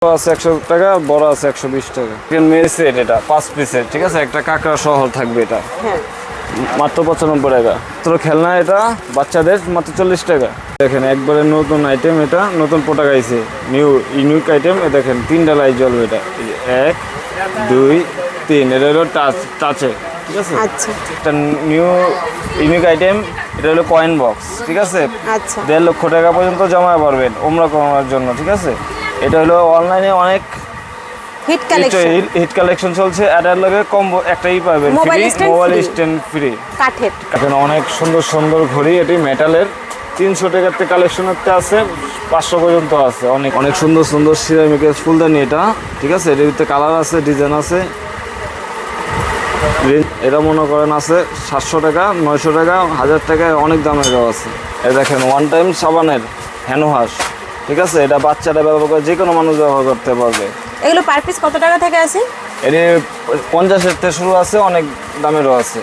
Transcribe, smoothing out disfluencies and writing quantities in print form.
আছে 100 টাকা, বড় আছে 120 টাকা। সেট এটা 5 পিসের, ঠিক আছে, একটা কাঁকড়া সহ থাকবে এটা হ্যাঁ মাত্র 95 টাকা। তো খেলনা এটা বাচ্চাদের মাত্র 40 টাকা। দেখেন একবারে নতুন আইটেম, এটা নতুন প্রোডাক্ট আইছে, ইউনিক আইটেম। দেখেন 3টা লাইট জ্বলবে এটা, 1 2 3। এটা হলো টাচে, ঠিক আছে। আচ্ছা একটা নিউ ইউনিক আইটেম, এটা হলো কয়েন বক্স, ঠিক আছে। আচ্ছা 1.5 লক্ষ টাকা পর্যন্ত জমা পারবেন ওমরা করার জন্য, ঠিক আছে। এটা হলো অনলাইনে অনেক হিট কালেকশন, হিট কালেকশন চলছে। এটার লগে কম্বো একটাই পাবেন, মোবাইল স্ট্যান্ড ফ্রি। কাঠের এখানে অনেক সুন্দর সুন্দর ঘড়ি, এটি মেটালের 300 টাকার থেকে কালেকশনতে আছে, 500 পর্যন্ত আছে। অনেক অনেক সুন্দর সুন্দর সিরামিকের ফুলদানি এটা, ঠিক আছে। এর ভিতরে কালার আছে, ডিজাইন আছে। এটা মনে করেন আছে 700 টাকা, 900 টাকা, 1000 টাকা, অনেক দামেরও আছে। এই দেখেন ওয়ান টাইম সাবানের হ্যান্ড ওয়াশ, ঠিক আছে। এটা বাচ্চারা ব্যবহার করে, যে কোনো মানুষ ব্যবহার করতে পারবে। এগুলো পার পিস কত টাকা থেকে আছে? এর 50-এর থেকে শুরু আছে, অনেক দামেরও আছে।